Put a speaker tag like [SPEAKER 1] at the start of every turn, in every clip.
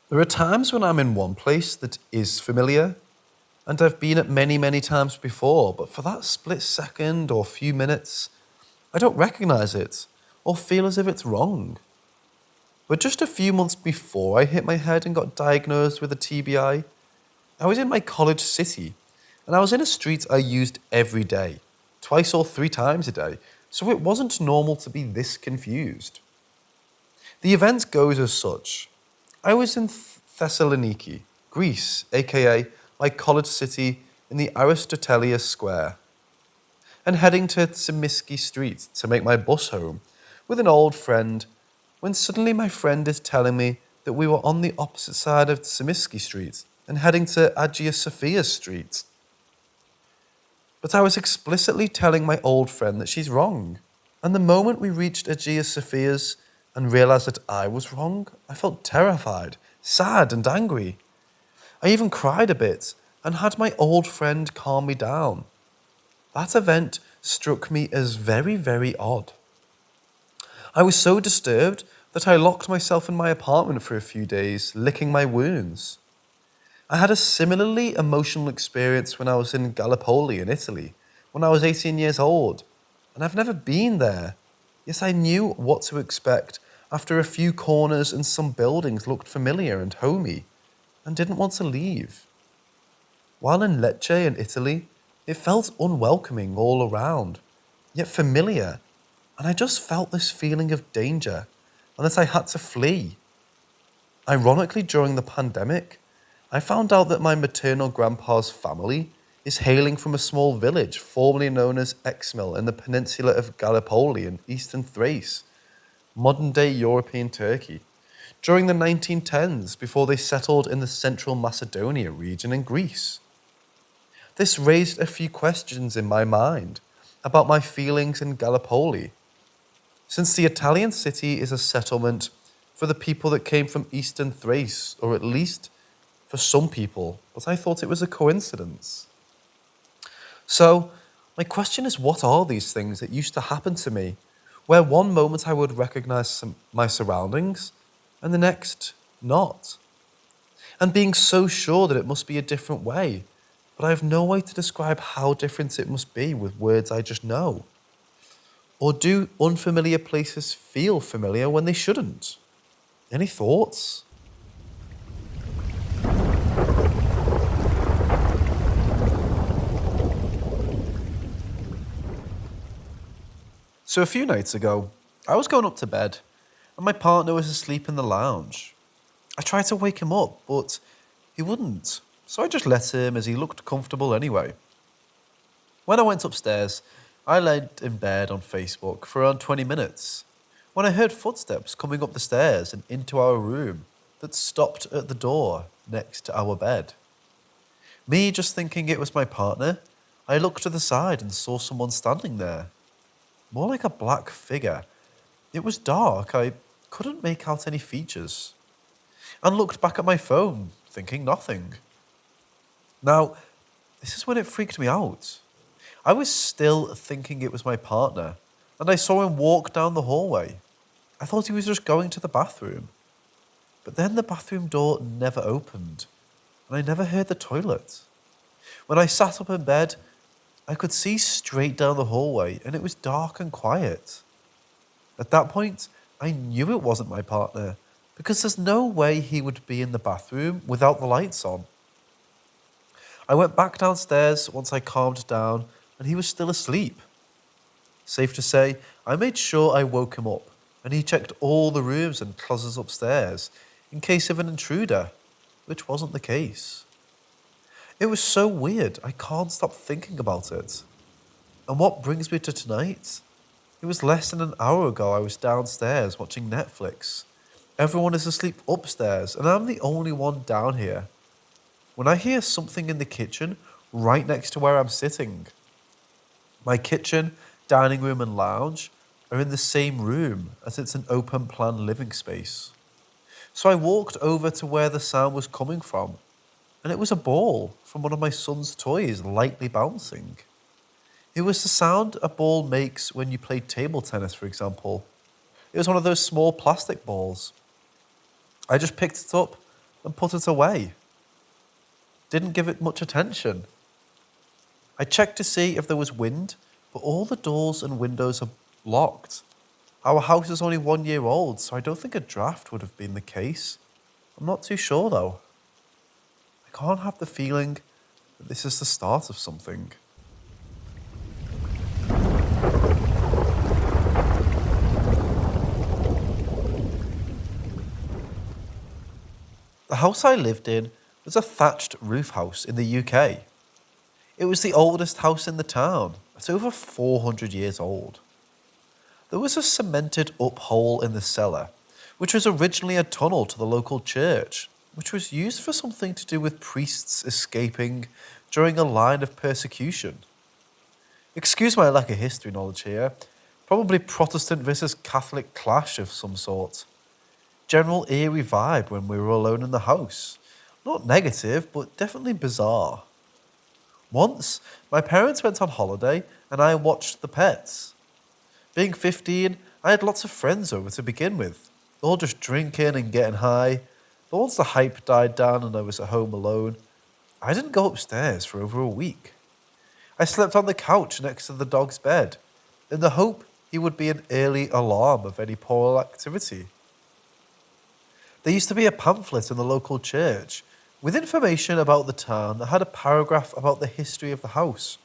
[SPEAKER 1] There are times when I'm in one place that is familiar, and I've been at many, many times before, but for that split second or few minutes, I don't recognize it or feel as if it's wrong. But just a few months before I hit my head and got diagnosed with a TBI, I was in my college city and I was in a street I used every day, twice or three times a day, so it wasn't normal to be this confused. The event goes as such. I was in Thessaloniki, Greece, aka my college city in the Aristotelius Square, and heading to Tsimiski Street to make my bus home with an old friend when suddenly my friend is telling me that we were on the opposite side of Tsimiski Street and heading to Hagia Sophia Street. But I was explicitly telling my old friend that she's wrong. And the moment we reached Hagia Sophia's and realised that I was wrong, I felt terrified, sad and angry. I even cried a bit and had my old friend calm me down. That event struck me as very, very odd. I was so disturbed that I locked myself in my apartment for a few days, licking my wounds. I had a similarly emotional experience when I was in Gallipoli in Italy, when I was 18 years old, and I've never been there. Yes, I knew what to expect after a few corners and some buildings looked familiar and homey, and didn't want to leave. While in Lecce in Italy, it felt unwelcoming all around, yet familiar, and I just felt this feeling of danger, and that I had to flee. Ironically, during the pandemic, I found out that my maternal grandpa's family is hailing from a small village formerly known as Exmil in the peninsula of Gallipoli in eastern Thrace, modern-day European Turkey, during the 1910s before they settled in the central Macedonia region in Greece. This raised a few questions in my mind about my feelings in Gallipoli, since the Italian city is a settlement for the people that came from eastern Thrace, or at least for some people, but I thought it was a coincidence. So, my question is, what are these things that used to happen to me, where one moment I would recognize my surroundings, and the next not? And being so sure that it must be a different way, but I have no way to describe how different it must be with words I just know. Or do unfamiliar places feel familiar when they shouldn't? Any thoughts? So a few nights ago, I was going up to bed, and my partner was asleep in the lounge. I tried to wake him up, but he wouldn't, so I just let him as he looked comfortable anyway. When I went upstairs, I laid in bed on Facebook for around 20 minutes, when I heard footsteps coming up the stairs and into our room that stopped at the door next to our bed. Me just thinking it was my partner, I looked to the side and saw someone standing there. More like a black figure. It was dark, I couldn't make out any features. And looked back at my phone, thinking nothing. Now, this is when it freaked me out. I was still thinking it was my partner, and I saw him walk down the hallway. I thought he was just going to the bathroom. But then the bathroom door never opened, and I never heard the toilet. When I sat up in bed, I could see straight down the hallway, and it was dark and quiet. At that point, I knew it wasn't my partner, because there's no way he would be in the bathroom without the lights on. I went back downstairs once I calmed down, and he was still asleep. Safe to say, I made sure I woke him up, and he checked all the rooms and closets upstairs in case of an intruder, which wasn't the case. It was so weird, I can't stop thinking about it. And what brings me to tonight? It was less than an hour ago I was downstairs watching Netflix. Everyone is asleep upstairs, and I'm the only one down here. When I hear something in the kitchen right next to where I'm sitting. My kitchen, dining room and lounge are in the same room as it's an open plan living space. So I walked over to where the sound was coming from, and it was a ball from one of my son's toys lightly bouncing. It was the sound a ball makes when you play table tennis, for example. It was one of those small plastic balls. I just picked it up, and put it away. Didn't give it much attention. I checked to see if there was wind, but all the doors and windows are locked. Our house is only 1 year old, so I don't think a draft would have been the case. I'm not too sure though. I can't have the feeling that this is the start of something. The house I lived in was a thatched roof house in the UK. It was the oldest house in the town. It's over 400 years old. There was a cemented up hole in the cellar, which was originally a tunnel to the local church, which was used for something to do with priests escaping during a line of persecution. Excuse my lack of history knowledge here. Probably Protestant versus Catholic clash of some sort. General eerie vibe when we were alone in the house. Not negative, but definitely bizarre. Once, my parents went on holiday and I watched the pets. Being 15, I had lots of friends over to begin with, all just drinking and getting high. But once the hype died down and I was at home alone, I didn't go upstairs for over a week. I slept on the couch next to the dog's bed, in the hope he would be an early alarm of any poor activity. There used to be a pamphlet in the local church with information about the town that had a paragraph about the history of the house.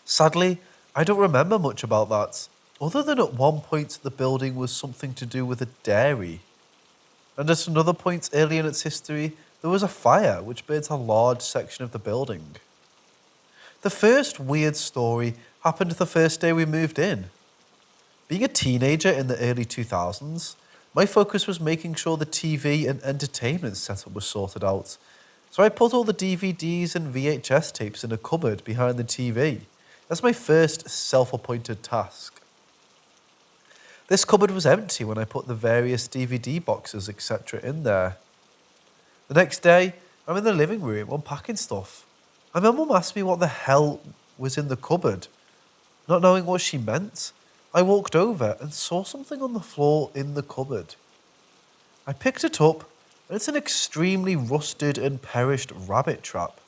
[SPEAKER 1] Sadly, I don't remember much about that, other than at one point the building was something to do with a dairy. And at another point early in its history, there was a fire which burnt a large section of the building. The first weird story happened the first day we moved in. Being a teenager in the early 2000s, my focus was making sure the TV and entertainment setup was sorted out. So I put all the DVDs and VHS tapes in a cupboard behind the TV. That's my first self-appointed task. This cupboard was empty when I put the various DVD boxes, etc. in there. The next day, I'm in the living room unpacking stuff. And my mum asked me what the hell was in the cupboard. Not knowing what she meant, I walked over and saw something on the floor in the cupboard. I picked it up, and it's an extremely rusted and perished rabbit trap.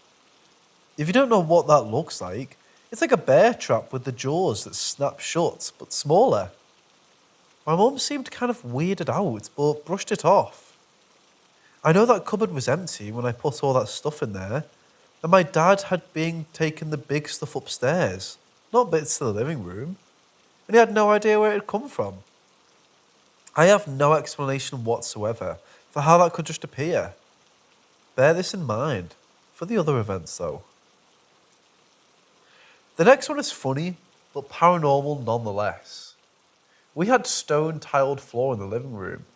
[SPEAKER 1] If you don't know what that looks like, it's like a bear trap with the jaws that snap shut, but smaller. My mum seemed kind of weirded out, but brushed it off. I know that cupboard was empty when I put all that stuff in there, and my dad had been taking the big stuff upstairs, not bits to the living room, and he had no idea where it had come from. I have no explanation whatsoever for how that could just appear. Bear this in mind for the other events though. The next one is funny, but paranormal nonetheless. We had stone tiled floor in the living room.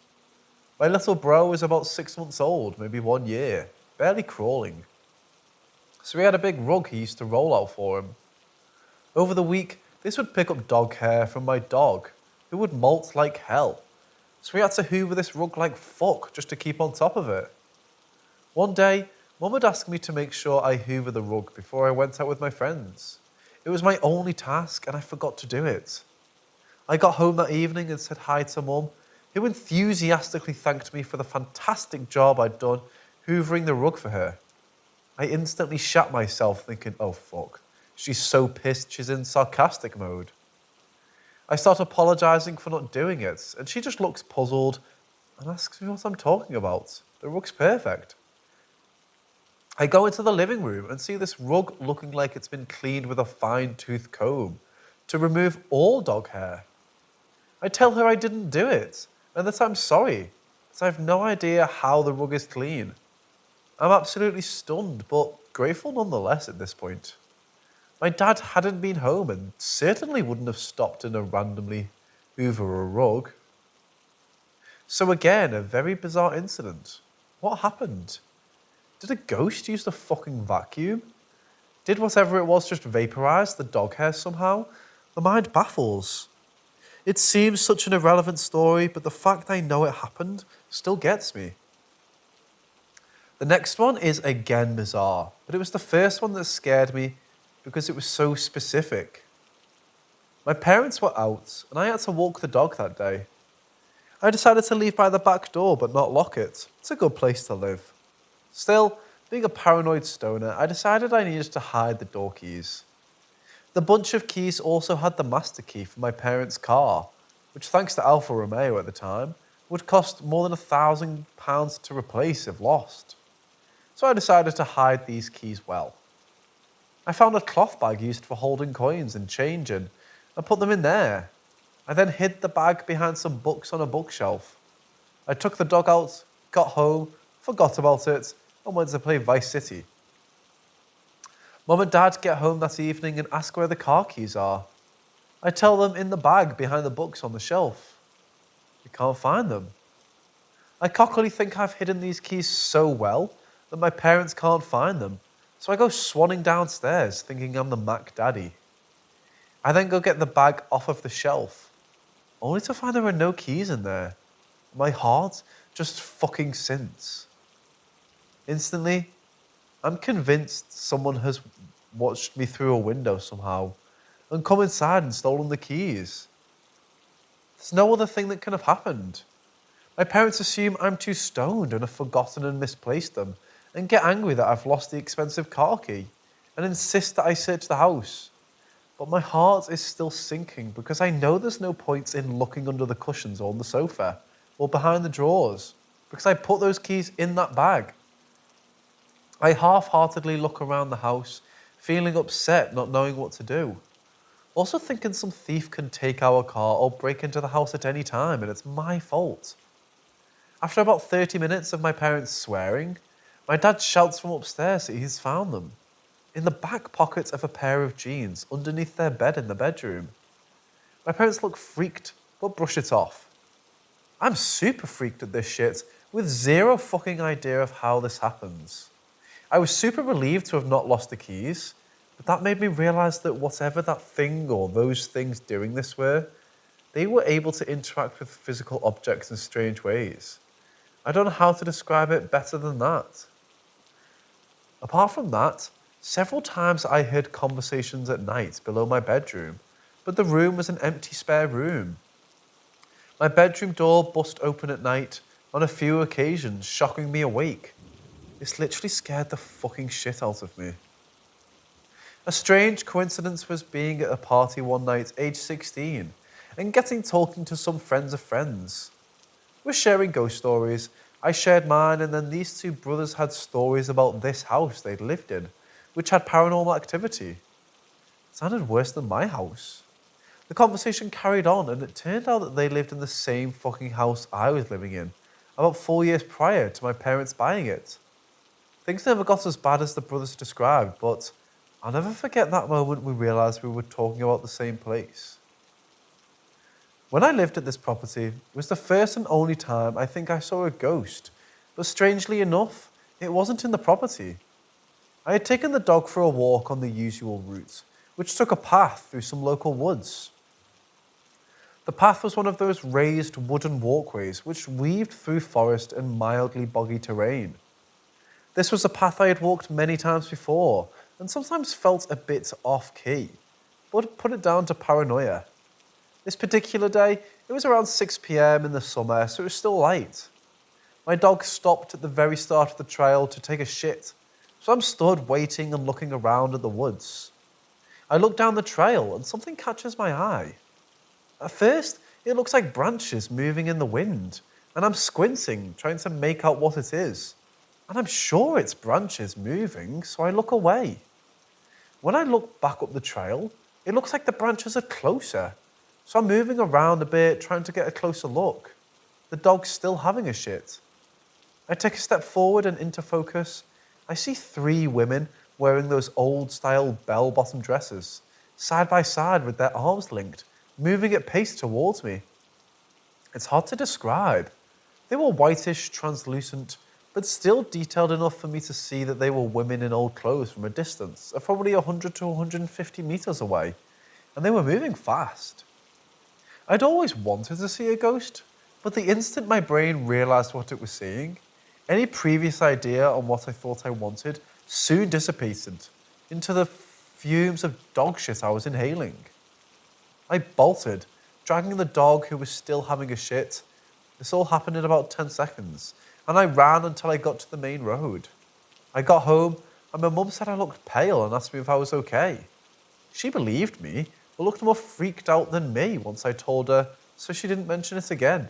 [SPEAKER 1] My little bro was about 6 months old, maybe 1 year, barely crawling. So we had a big rug he used to roll out for him. Over the week, this would pick up dog hair from my dog, who would molt like hell. So we had to hoover this rug like fuck just to keep on top of it. One day, Mum had asked me to make sure I hoover the rug before I went out with my friends. It was my only task and I forgot to do it. I got home that evening and said hi to Mum, who enthusiastically thanked me for the fantastic job I'd done hoovering the rug for her. I instantly shat myself thinking, oh fuck, she's so pissed she's in sarcastic mode. I start apologising for not doing it, and she just looks puzzled and asks me what I'm talking about. The rug's perfect. I go into the living room and see this rug looking like it's been cleaned with a fine-tooth comb to remove all dog hair. I tell her I didn't do it, and that I'm sorry, as I have no idea how the rug is clean. I'm absolutely stunned, but grateful nonetheless at this point. My dad hadn't been home and certainly wouldn't have stopped in to randomly hoover a rug. So again, a very bizarre incident. What happened? Did a ghost use the fucking vacuum? Did whatever it was just vaporise the dog hair somehow? The mind baffles. It seems such an irrelevant story, but the fact I know it happened still gets me. The next one is again bizarre, but it was the first one that scared me because it was so specific. My parents were out and I had to walk the dog that day. I decided to leave by the back door but not lock it. It's a good place to live. Still, being a paranoid stoner, I decided I needed to hide the door keys. The bunch of keys also had the master key for my parents' car, which, thanks to Alfa Romeo at the time, would cost more than £1,000 to replace if lost. So I decided to hide these keys well. I found a cloth bag used for holding coins and change in, and put them in there. I then hid the bag behind some books on a bookshelf. I took the dog out, got home, forgot about it, and went to play Vice City. Mum and Dad get home that evening and ask where the car keys are. I tell them in the bag behind the books on the shelf. We can't find them. I cockily think I've hidden these keys so well that my parents can't find them, so I go swanning downstairs thinking I'm the Mac Daddy. I then go get the bag off of the shelf, only to find there are no keys in there. My heart just fucking sinks. Instantly, I'm convinced someone has watched me through a window somehow and come inside and stolen the keys. There's no other thing that can have happened. My parents assume I'm too stoned and have forgotten and misplaced them, and get angry that I've lost the expensive car key and insist that I search the house. But my heart is still sinking because I know there's no point in looking under the cushions or on the sofa or behind the drawers because I put those keys in that bag. I half-heartedly look around the house, feeling upset, not knowing what to do. Also thinking some thief can take our car or break into the house at any time and it's my fault. After about 30 minutes of my parents swearing, my dad shouts from upstairs that he's found them in the back pocket of a pair of jeans underneath their bed in the bedroom. My parents look freaked, but brush it off. I'm super freaked at this shit, with zero fucking idea of how this happens. I was super relieved to have not lost the keys, but that made me realise that whatever that thing or those things doing this were, they were able to interact with physical objects in strange ways. I don't know how to describe it better than that. Apart from that, several times I heard conversations at night below my bedroom, but the room was an empty spare room. My bedroom door bust open at night on a few occasions, shocking me awake. This literally scared the fucking shit out of me. A strange coincidence was being at a party one night, age 16, and getting talking to some friends of friends. We're sharing ghost stories. I shared mine, and then these two brothers had stories about this house they'd lived in, which had paranormal activity. It sounded worse than my house. The conversation carried on, and it turned out that they lived in the same fucking house I was living in, about 4 years prior to my parents buying it. Things never got as bad as the brothers described, but I'll never forget that moment we realised we were talking about the same place. When I lived at this property, it was the first and only time I think I saw a ghost, but strangely enough, it wasn't in the property. I had taken the dog for a walk on the usual route, which took a path through some local woods. The path was one of those raised wooden walkways which weaved through forest and mildly boggy terrain. This was a path I had walked many times before, and sometimes felt a bit off-key, but put it down to paranoia. This particular day, it was around 6 p.m. in the summer, so it was still light. My dog stopped at the very start of the trail to take a shit, so I'm stood waiting and looking around at the woods. I look down the trail and something catches my eye. At first, it looks like branches moving in the wind, and I'm squinting, trying to make out what it is. And I'm sure it's branches moving, so I look away. When I look back up the trail, it looks like the branches are closer. So I'm moving around a bit, trying to get a closer look. The dog's still having a shit. I take a step forward and into focus. I see 3 women wearing those old-style bell-bottom dresses, side by side with their arms linked, moving at pace towards me. It's hard to describe. They were whitish, translucent, but still detailed enough for me to see that they were women in old clothes from a distance of probably 100 to 150 meters away, and they were moving fast. I'd always wanted to see a ghost, but the instant my brain realized what it was seeing, any previous idea on what I thought I wanted soon dissipated into the fumes of dog shit I was inhaling. I bolted, dragging the dog who was still having a shit, This all happened in about 10 seconds, and I ran until I got to the main road. I got home, and my mum said I looked pale and asked me if I was okay. She believed me, but looked more freaked out than me once I told her, so she didn't mention it again.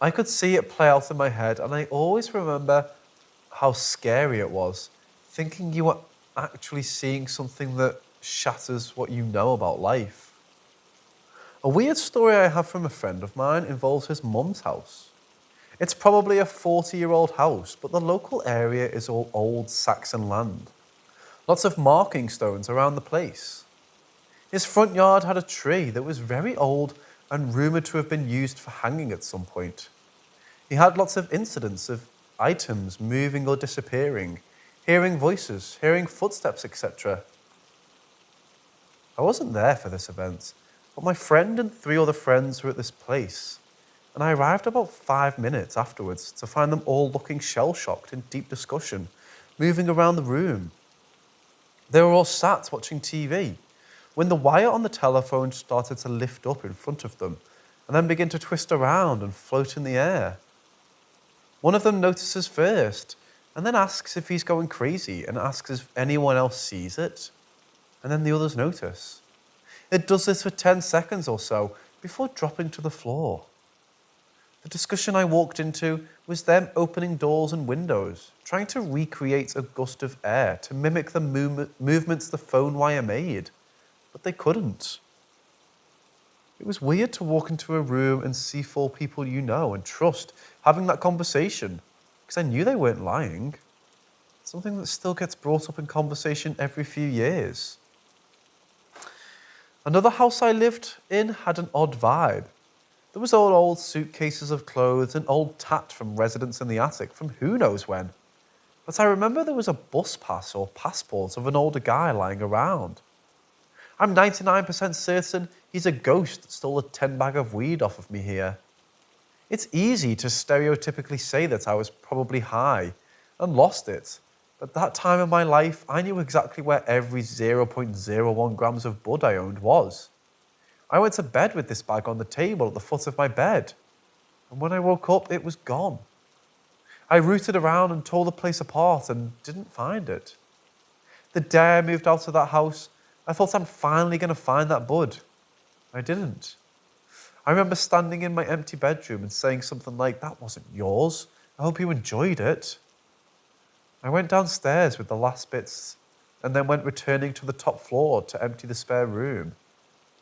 [SPEAKER 1] I could see it play out in my head, and I always remember how scary it was, thinking you were actually seeing something that shatters what you know about life. A weird story I have from a friend of mine involves his mum's house. It's probably a 40-year-old house, but the local area is all old Saxon land. Lots of marking stones around the place. His front yard had a tree that was very old and rumoured to have been used for hanging at some point. He had lots of incidents of items moving or disappearing, hearing voices, hearing footsteps, etc. I wasn't there for this event, but my friend and 3 other friends were at this place, and I arrived about 5 minutes afterwards to find them all looking shell-shocked in deep discussion, moving around the room. They were all sat watching TV, when the wire on the telephone started to lift up in front of them, and then begin to twist around and float in the air. One of them notices first, and then asks if he's going crazy, and asks if anyone else sees it, and then the others notice. It does this for 10 seconds or so before dropping to the floor. The discussion I walked into was them opening doors and windows, trying to recreate a gust of air to mimic the movements the phone wire made, but they couldn't. It was weird to walk into a room and see 4 people you know and trust having that conversation, because I knew they weren't lying. Something that still gets brought up in conversation every few years. Another house I lived in had an odd vibe. There was all old suitcases of clothes and old tat from residents in the attic from who knows when. But I remember there was a bus pass or passport of an older guy lying around. I'm 99% certain he's a ghost that stole a 10 bag of weed off of me here. It's easy to stereotypically say that I was probably high and lost it, but at that time in my life, I knew exactly where every 0.01 grams of bud I owned was. I went to bed with this bag on the table at the foot of my bed, and when I woke up, it was gone. I rooted around and tore the place apart and didn't find it. The day I moved out of that house, I thought I'm finally going to find that bud. I didn't. I remember standing in my empty bedroom and saying something like, "That wasn't yours. I hope you enjoyed it." I went downstairs with the last bits and then went returning to the top floor to empty the spare room.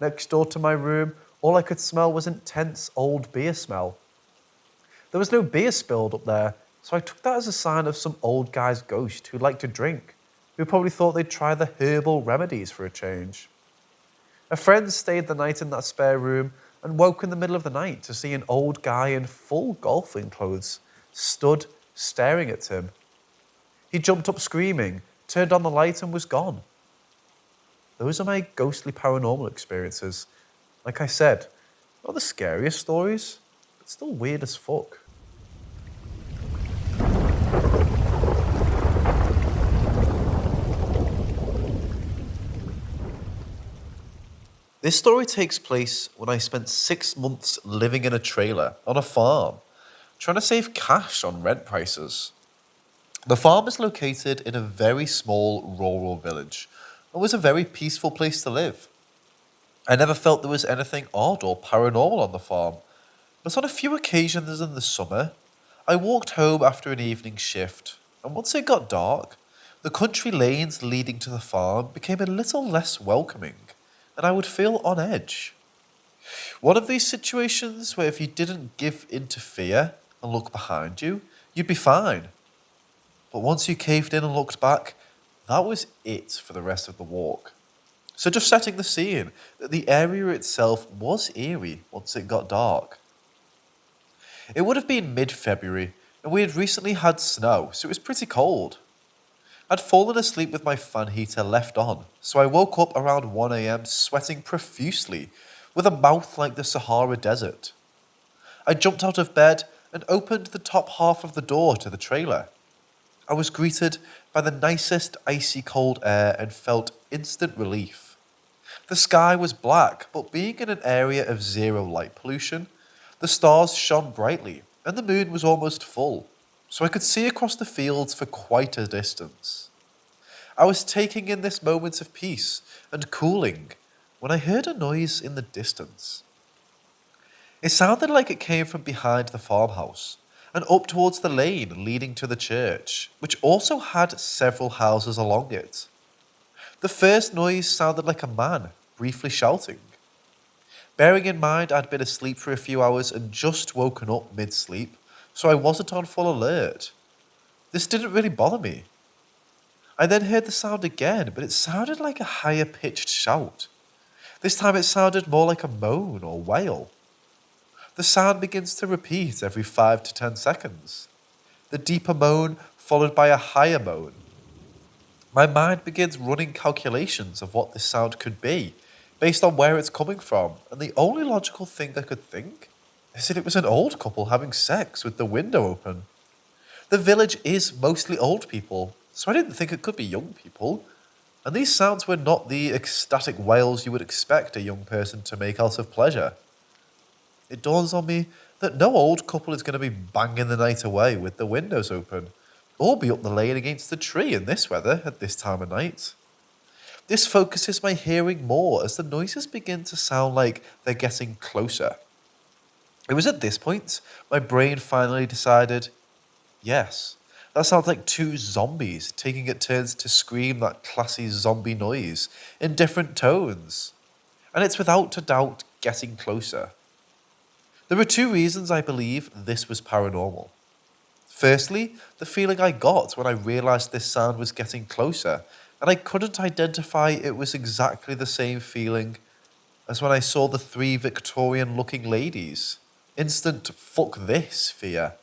[SPEAKER 1] Next door to my room, all I could smell was intense old beer smell. There was no beer spilled up there, so I took that as a sign of some old guy's ghost who liked to drink, who probably thought they'd try the herbal remedies for a change. A friend stayed the night in that spare room and woke in the middle of the night to see an old guy in full golfing clothes stood staring at him. He jumped up screaming, turned on the light and was gone. Those are my ghostly paranormal experiences. Like I said, not the scariest stories, but still weird as fuck. This story takes place when I spent 6 months living in a trailer on a farm, trying to save cash on rent prices. The farm is located in a very small rural village and was a very peaceful place to live. I never felt there was anything odd or paranormal on the farm, but on a few occasions in the summer, I walked home after an evening shift, and once it got dark, the country lanes leading to the farm became a little less welcoming, and I would feel on edge. One of these situations where if you didn't give in to fear and look behind you, you'd be fine. But once you caved in and looked back, that was it for the rest of the walk. So just setting the scene, that the area itself was eerie once it got dark. It would have been mid-February, and we had recently had snow, so it was pretty cold. I'd fallen asleep with my fan heater left on, so I woke up around 1 a.m. sweating profusely, with a mouth like the Sahara Desert. I jumped out of bed and opened the top half of the door to the trailer. I was greeted by the nicest icy cold air and felt instant relief. The sky was black, but being in an area of zero light pollution, The stars shone brightly, and the moon was almost full, so I could see across the fields for quite a distance. I was taking in this moment of peace and cooling when I heard a noise in the distance. It sounded like it came from behind the farmhouse and up towards the lane leading to the church, which also had several houses along it. The first noise sounded like a man briefly shouting. Bearing in mind I'd been asleep for a few hours and just woken up mid-sleep, so I wasn't on full alert. This didn't really bother me. I then heard the sound again, but it sounded like a higher pitched shout. This time it sounded more like a moan or wail. The sound begins to repeat every 5 to 10 seconds. The deeper moan followed by a higher moan. My mind begins running calculations of what this sound could be, based on where it's coming from, and the only logical thing I could think is that it was an old couple having sex with the window open. The village is mostly old people, so I didn't think it could be young people, and these sounds were not the ecstatic wails you would expect a young person to make out of pleasure. It dawns on me that no old couple is going to be banging the night away with the windows open, or be up the lane against the tree in this weather at this time of night. This focuses my hearing more as the noises begin to sound like they're getting closer. It was at this point my brain finally decided, yes, that sounds like two zombies taking it turns to scream that classy zombie noise in different tones. And it's without a doubt getting closer. There were two reasons I believe this was paranormal. Firstly, the feeling I got when I realised this sound was getting closer, and I couldn't identify it was exactly the same feeling as when I saw the three Victorian-looking ladies. Instant fuck this fear.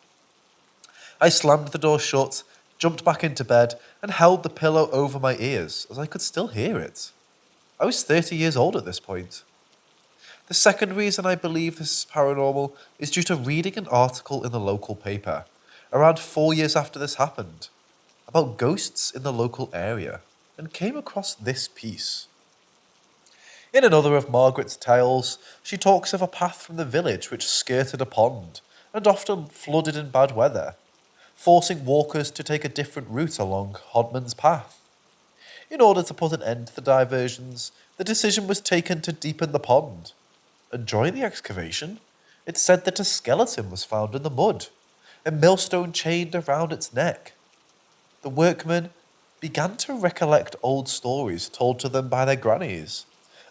[SPEAKER 1] I slammed the door shut, jumped back into bed, and held the pillow over my ears as I could still hear it. I was 30 years old at this point. The second reason I believe this is paranormal is due to reading an article in the local paper, around 4 years after this happened, about ghosts in the local area, and came across this piece. In another of Margaret's tales, she talks of a path from the village which skirted a pond, and often flooded in bad weather, forcing walkers to take a different route along Hodman's path. In order to put an end to the diversions, the decision was taken to deepen the pond. And during the excavation, it's said that a skeleton was found in the mud, a millstone chained around its neck. The workmen began to recollect old stories told to them by their grannies,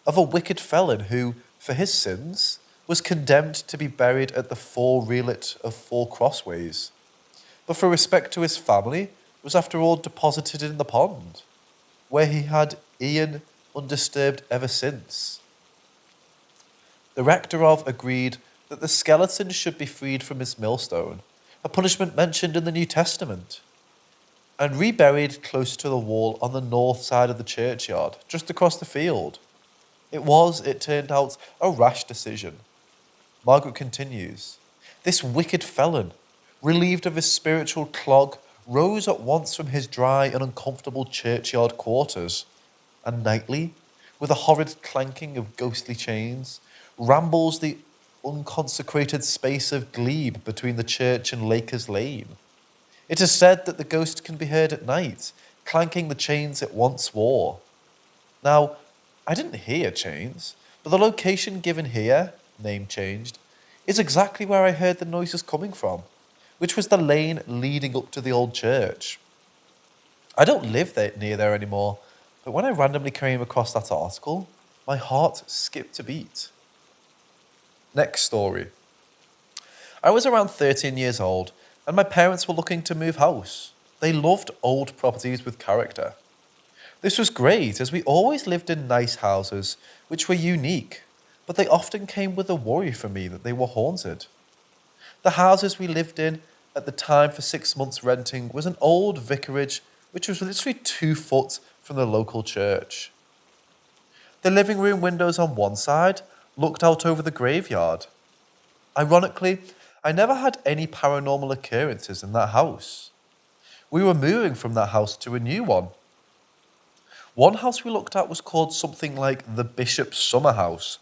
[SPEAKER 1] of a wicked felon who, for his sins, was condemned to be buried at the four-reelet of Four Crossways, but for respect to his family, was after all deposited in the pond, where he had Ian undisturbed ever since. The rector of agreed that the skeleton should be freed from his millstone, a punishment mentioned in the New Testament, and reburied close to the wall on the north side of the churchyard, just across the field. It turned out, a rash decision. Margaret continues, this wicked felon, relieved of his spiritual clog, rose at once from his dry and uncomfortable churchyard quarters, and nightly, with a horrid clanking of ghostly chains, rambles the unconsecrated space of glebe between the church and Lakers Lane. It is said that the ghost can be heard at night, clanking the chains it once wore. Now, I didn't hear chains, but the location given here, name changed, is exactly where I heard the noises coming from, which was the lane leading up to the old church. I don't live near there anymore, but when I randomly came across that article, my heart skipped a beat. Next story. I was around 13 years old, and my parents were looking to move house. They loved old properties with character. This was great, as we always lived in nice houses, which were unique, but they often came with a worry for me that they were haunted. The houses we lived in at the time for 6 months renting was an old vicarage, which was literally 2 foot from the local church. The living room windows on one side looked out over the graveyard. Ironically, I never had any paranormal occurrences in that house. We were moving from that house to a new one. One house we looked at was called something like the Bishop's Summer House.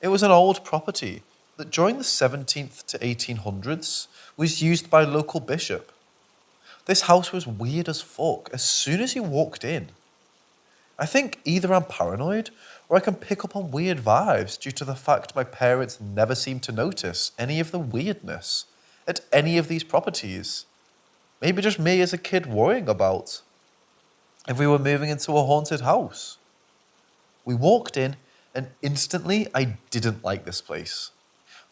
[SPEAKER 1] It was an old property that during the 17th to 1800s was used by a local bishop. This house was weird as fuck as soon as you walked in. I think either I'm paranoid or I can pick up on weird vibes due to the fact my parents never seemed to notice any of the weirdness at any of these properties. Maybe just me as a kid worrying about if we were moving into a haunted house. We walked in and instantly I didn't like this place.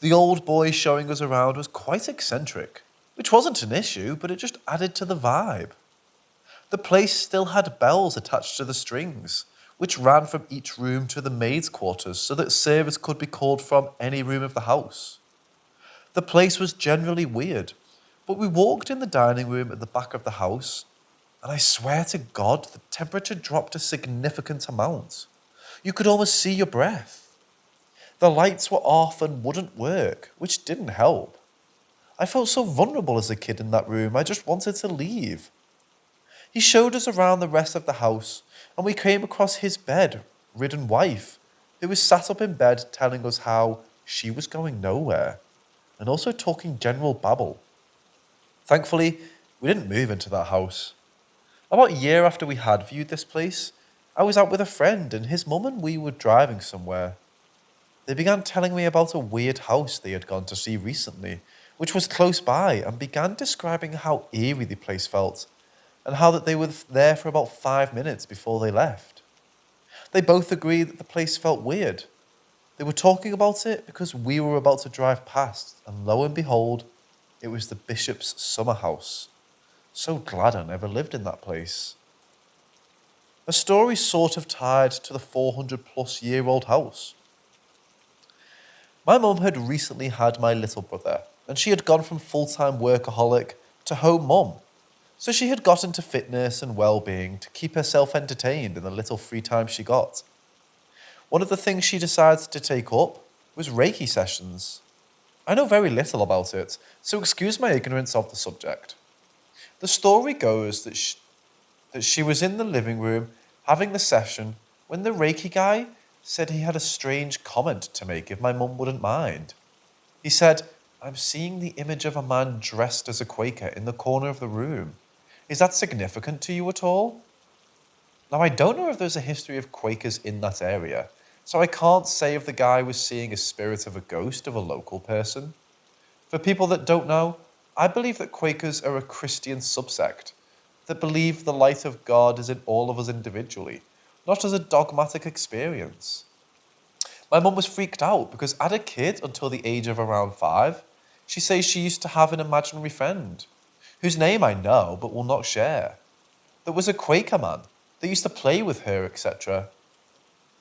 [SPEAKER 1] The old boy showing us around was quite eccentric, which wasn't an issue, but it just added to the vibe. The place still had bells attached to the strings, which ran from each room to the maid's quarters so that service could be called from any room of the house. The place was generally weird, but we walked in the dining room at the back of the house, and I swear to God, the temperature dropped a significant amount. You could almost see your breath. The lights were off and wouldn't work, which didn't help. I felt so vulnerable as a kid in that room, I just wanted to leave. He showed us around the rest of the house, and we came across his bed-ridden wife, who was sat up in bed telling us how she was going nowhere, and also talking general babble. Thankfully, we didn't move into that house. About a year after we had viewed this place, I was out with a friend and his mum and we were driving somewhere. They began telling me about a weird house they had gone to see recently, which was close by, and began describing how eerie the place felt, and how that they were there for about 5 minutes before they left. They both agreed that the place felt weird. They were talking about it because we were about to drive past, and lo and behold, it was the bishop's summer house. So glad I never lived in that place. A story sort of tied to the 400-plus-year-old house. My mum had recently had my little brother, and she had gone from full-time workaholic to home mum. So she had got into fitness and well-being to keep herself entertained in the little free time she got. One of the things she decided to take up was Reiki sessions. I know very little about it, so excuse my ignorance of the subject. The story goes that she was in the living room having the session when the Reiki guy said he had a strange comment to make if my mum wouldn't mind. He said, "I'm seeing the image of a man dressed as a Quaker in the corner of the room. Is that significant to you at all?" Now, I don't know if there's a history of Quakers in that area, so I can't say if the guy was seeing a spirit of a ghost of a local person. For people that don't know, I believe that Quakers are a Christian subsect that believe the light of God is in all of us individually, not as a dogmatic experience. My mum was freaked out because as a kid, until the age of around 5, she says she used to have an imaginary friend, whose name I know but will not share, that was a Quaker man that used to play with her, etc.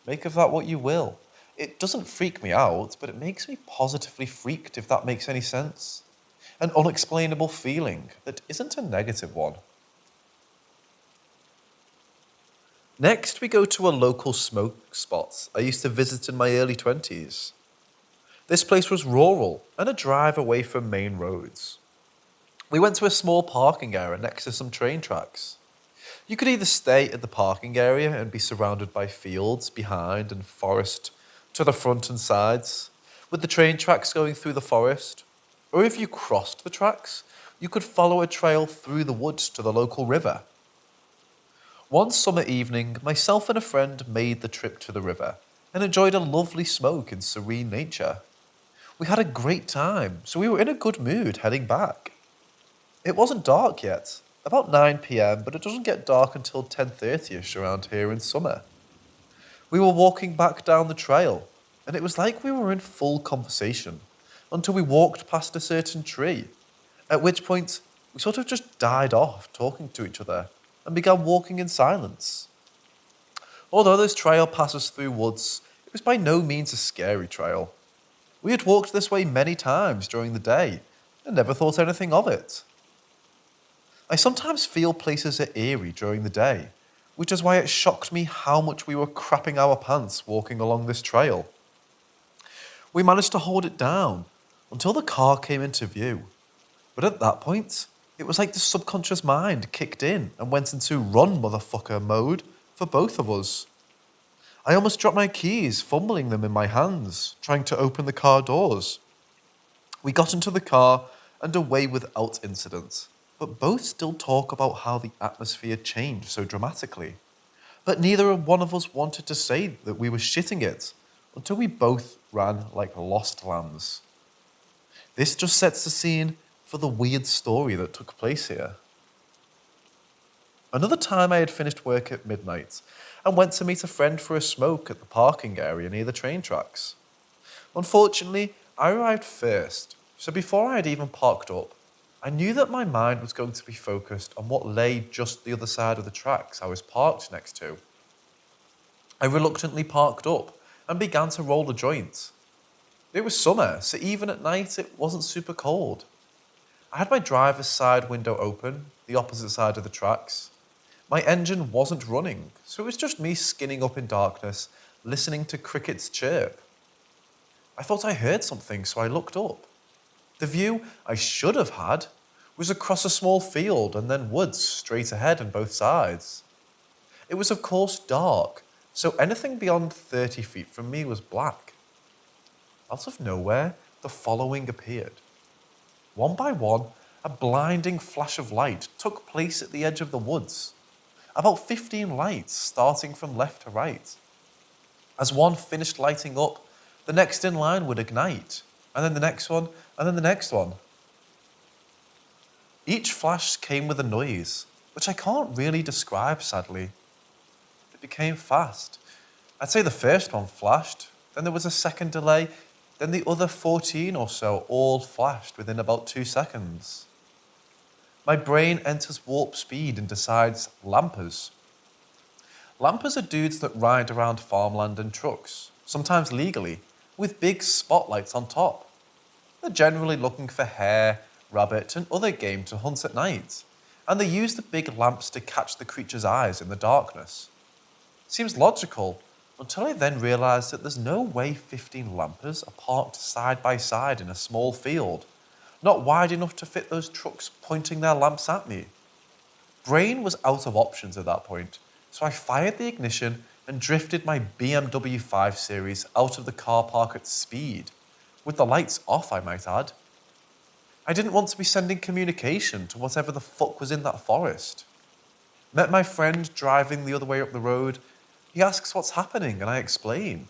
[SPEAKER 1] Make of that what you will. It doesn't freak me out, but it makes me positively freaked, if that makes any sense. An unexplainable feeling that isn't a negative one. Next, we go to a local smoke spot I used to visit in my early 20s. This place was rural and a drive away from main roads. We went to a small parking area next to some train tracks. You could either stay at the parking area and be surrounded by fields behind and forest to the front and sides, with the train tracks going through the forest, or if you crossed the tracks, you could follow a trail through the woods to the local river. One summer evening, myself and a friend made the trip to the river and enjoyed a lovely smoke in serene nature. We had a great time, so we were in a good mood heading back. It wasn't dark yet, about 9 p.m, but it doesn't get dark until 10:30ish around here in summer. We were walking back down the trail, and it was like we were in full conversation until we walked past a certain tree, at which point we sort of just died off talking to each other and began walking in silence. Although this trail passes through woods, it was by no means a scary trail. We had walked this way many times during the day and never thought anything of it. I sometimes feel places are eerie during the day, which is why it shocked me how much we were crapping our pants walking along this trail. We managed to hold it down until the car came into view, but at that point, it was like the subconscious mind kicked in and went into run motherfucker mode for both of us. I almost dropped my keys, fumbling them in my hands, trying to open the car doors. We got into the car and away without incident, but both still talk about how the atmosphere changed so dramatically. But neither one of us wanted to say that we were shitting it until we both ran like lost lambs. This just sets the scene for the weird story that took place here. Another time I had finished work at midnight and went to meet a friend for a smoke at the parking area near the train tracks. Unfortunately, I arrived first, so before I had even parked up, I knew that my mind was going to be focused on what lay just the other side of the tracks I was parked next to. I reluctantly parked up and began to roll a joint. It was summer, so even at night it wasn't super cold. I had my driver's side window open, the opposite side of the tracks. My engine wasn't running, so it was just me skinning up in darkness, listening to crickets chirp. I thought I heard something, so I looked up. The view I should have had was across a small field and then woods straight ahead on both sides. It was of course dark, so anything beyond 30 feet from me was black. Out of nowhere, the following appeared. One by one, a blinding flash of light took place at the edge of the woods. About 15 lights starting from left to right. As one finished lighting up, the next in line would ignite, and then the next one, and then the next one. Each flash came with a noise, which I can't really describe, sadly. It became fast. I'd say the first one flashed, then there was a second delay, then the other 14 or so all flashed within about 2 seconds. My brain enters warp speed and decides lampers. Lampers are dudes that ride around farmland in trucks, sometimes legally, with big spotlights on top. They're generally looking for hare, rabbit, and other game to hunt at night, and they use the big lamps to catch the creature's eyes in the darkness. Seems logical, until I then realised that there's no way 15 lampers are parked side by side in a small field, not wide enough to fit those trucks pointing their lamps at me. Brain was out of options at that point, so I fired the ignition and drifted my BMW 5 Series out of the car park at speed, with the lights off, I might add. I didn't want to be sending communication to whatever the fuck was in that forest. Met my friend driving the other way up the road. He asks what's happening and I explain.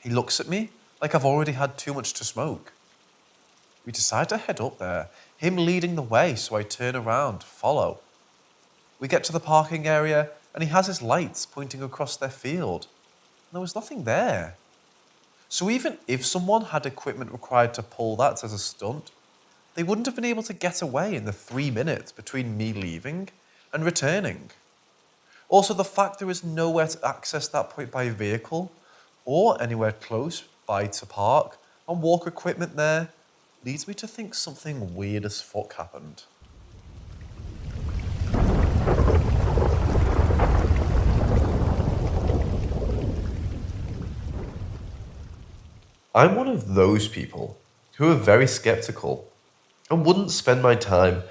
[SPEAKER 1] He looks at me like I've already had too much to smoke. We decide to head up there, him leading the way, so I turn around to follow. We get to the parking area and he has his lights pointing across their field. There was nothing there. So even if someone had equipment required to pull that as a stunt, they wouldn't have been able to get away in the 3 minutes between me leaving and returning. Also, the fact there is nowhere to access that point by vehicle or anywhere close by to park and walk equipment there leads me to think something weird as fuck happened. I'm one of those people who are very skeptical and wouldn't spend my time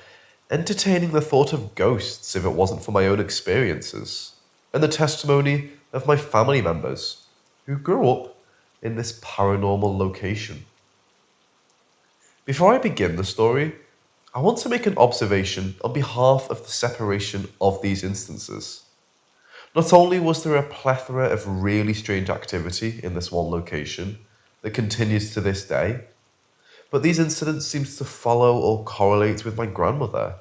[SPEAKER 1] entertaining the thought of ghosts if it wasn't for my own experiences and the testimony of my family members who grew up in this paranormal location. Before I begin the story, I want to make an observation on behalf of the separation of these instances. Not only was there a plethora of really strange activity in this one location that continues to this day, but these incidents seem to follow or correlate with my grandmother.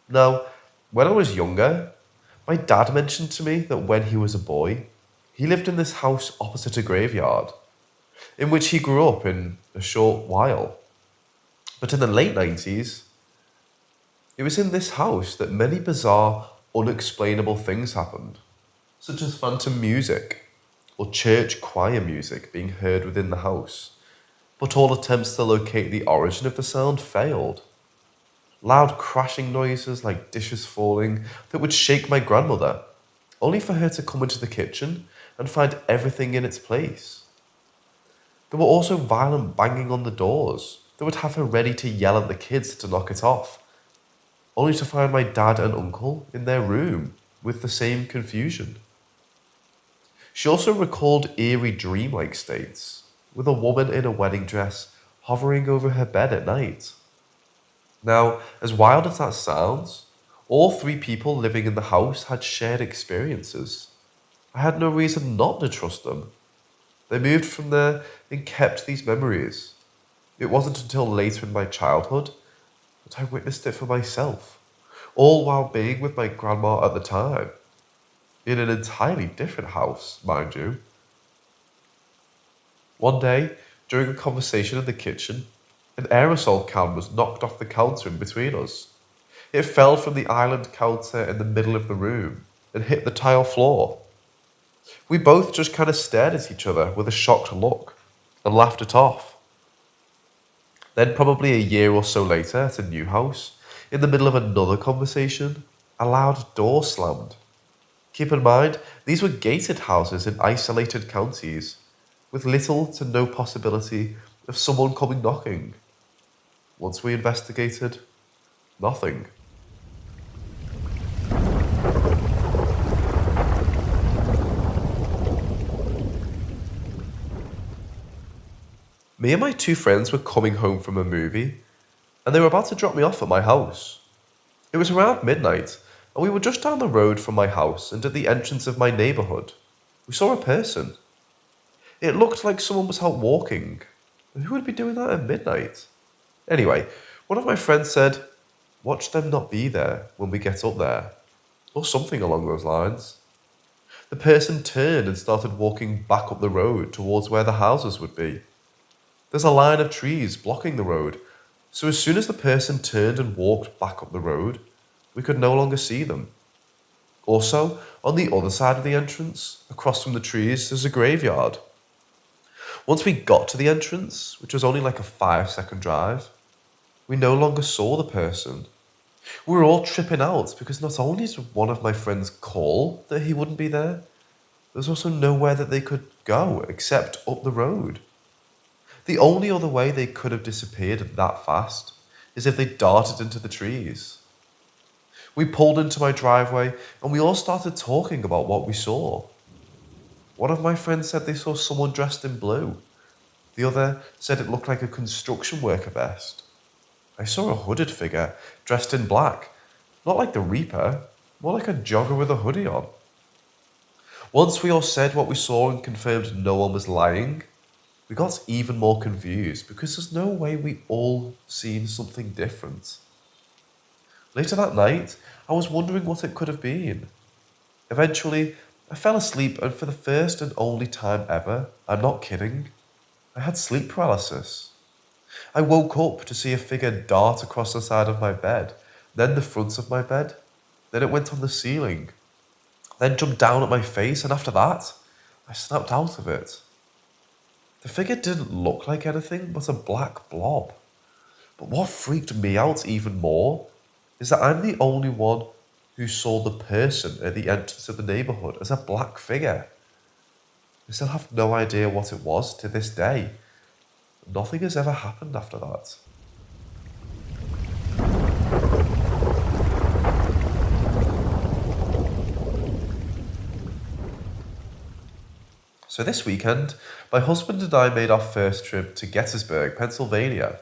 [SPEAKER 1] Now, when I was younger, my dad mentioned to me that when he was a boy, he lived in this house opposite a graveyard, in which he grew up in a short while. But in the late 90s, it was in this house that many bizarre, unexplainable things happened, such as phantom music or church choir music being heard within the house, but all attempts to locate the origin of the sound failed. Loud crashing noises like dishes falling that would shake my grandmother, only for her to come into the kitchen and find everything in its place. There were also violent banging on the doors that would have her ready to yell at the kids to knock it off, only to find my dad and uncle in their room with the same confusion. She also recalled eerie dreamlike states, with a woman in a wedding dress hovering over her bed at night. Now, as wild as that sounds, all three people living in the house had shared experiences. I had no reason not to trust them. They moved from there and kept these memories. It wasn't until later in my childhood that I witnessed it for myself, all while being with my grandma at the time, in an entirely different house, mind you. One day, during a conversation in the kitchen, an aerosol can was knocked off the counter in between us. It fell from the island counter in the middle of the room and hit the tile floor. We both just kind of stared at each other with a shocked look and laughed it off. Then, probably a year or so later, at a new house, in the middle of another conversation, a loud door slammed. Keep in mind, these were gated houses in isolated counties, with little to no possibility of someone coming knocking. Once we investigated, nothing. Me and my two friends were coming home from a movie, and they were about to drop me off at my house. It was around midnight, and we were just down the road from my house and at the entrance of my neighbourhood. We saw a person. It looked like someone was out walking. And who would be doing that at midnight? Anyway, one of my friends said, "Watch them not be there when we get up there," or something along those lines. The person turned and started walking back up the road towards where the houses would be. There's a line of trees blocking the road, so as soon as the person turned and walked back up the road, we could no longer see them. Also, on the other side of the entrance, across from the trees, there's a graveyard. Once we got to the entrance, which was only like a 5-second drive, we no longer saw the person. We were all tripping out because not only did one of my friends call that he wouldn't be there, there's also nowhere that they could go except up the road. The only other way they could have disappeared that fast is if they darted into the trees. We pulled into my driveway and we all started talking about what we saw. One of my friends said they saw someone dressed in blue. The other said it looked like a construction worker vest. I saw a hooded figure dressed in black, not like the Reaper, more like a jogger with a hoodie on. Once we all said what we saw and confirmed no one was lying, we got even more confused because there's no way we all seen something different. Later that night, I was wondering what it could have been. Eventually, I fell asleep, and for the first and only time ever, I'm not kidding, I had sleep paralysis. I woke up to see a figure dart across the side of my bed, then the front of my bed, then it went on the ceiling, then jumped down at my face, and after that, I snapped out of it. The figure didn't look like anything but a black blob. But what freaked me out even more is that I'm the only one who saw the person at the entrance of the neighbourhood as a black figure. I still have no idea what it was to this day. Nothing has ever happened after that. So this weekend, my husband and I made our first trip to Gettysburg, Pennsylvania.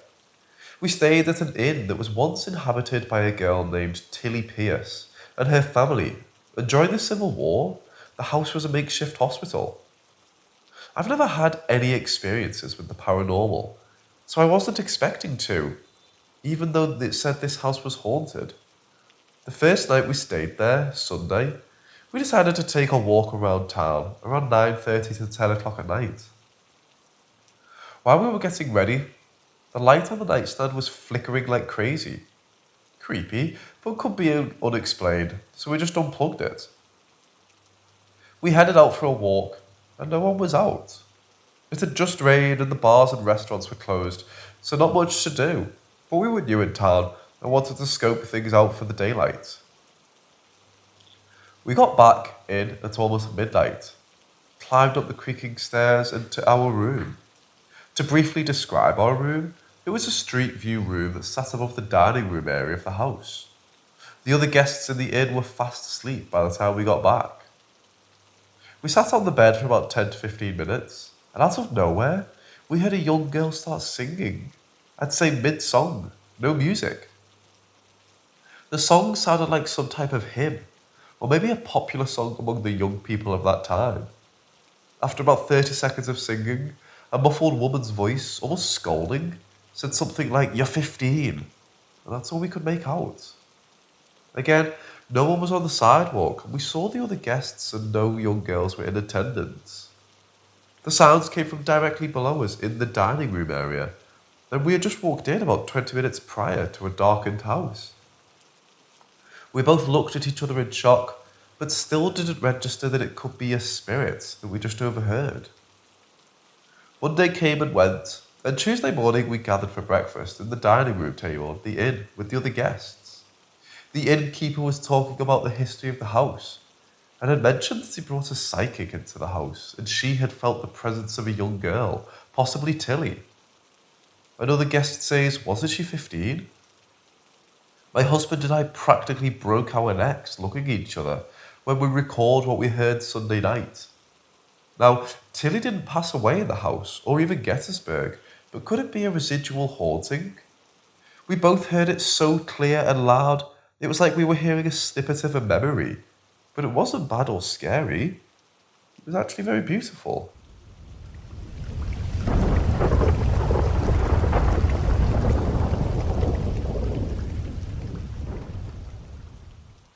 [SPEAKER 1] We stayed at an inn that was once inhabited by a girl named Tilly Pierce and her family, and during the Civil War, the house was a makeshift hospital. I've never had any experiences with the paranormal, so I wasn't expecting to, even though it said this house was haunted. The first night we stayed there, Sunday, we decided to take a walk around town around 9:30 to 10 o'clock at night. While we were getting ready, the light on the nightstand was flickering like crazy. Creepy, but could be unexplained, so we just unplugged it. We headed out for a walk, and no one was out. It had just rained and the bars and restaurants were closed, so not much to do, but we were new in town and wanted to scope things out for the daylight. We got back in at almost midnight, climbed up the creaking stairs into our room. To briefly describe our room, it was a street view room that sat above the dining room area of the house. The other guests in the inn were fast asleep by the time we got back. We sat on the bed for about 10 to 15 minutes, and out of nowhere, we heard a young girl start singing. I'd say mid-song, no music. The song sounded like some type of hymn, or maybe a popular song among the young people of that time. After about 30 seconds of singing, a muffled woman's voice, almost scolding, said something like, "You're 15." And that's all we could make out. Again, no one was on the sidewalk, and we saw the other guests and no young girls were in attendance. The sounds came from directly below us in the dining room area, and we had just walked in about 20 minutes prior to a darkened house. We both looked at each other in shock, but still didn't register that it could be a spirit that we just overheard. Monday came and went, and Tuesday morning we gathered for breakfast in the dining room table of the inn with the other guests. The innkeeper was talking about the history of the house, and had mentioned that he brought a psychic into the house, and she had felt the presence of a young girl, possibly Tilly. Another guest says, wasn't she 15? My husband and I practically broke our necks looking at each other when we recalled what we heard Sunday night. Now, Tilly didn't pass away in the house or even Gettysburg, but could it be a residual haunting? We both heard it so clear and loud, it was like we were hearing a snippet of a memory, but it wasn't bad or scary. It was actually very beautiful.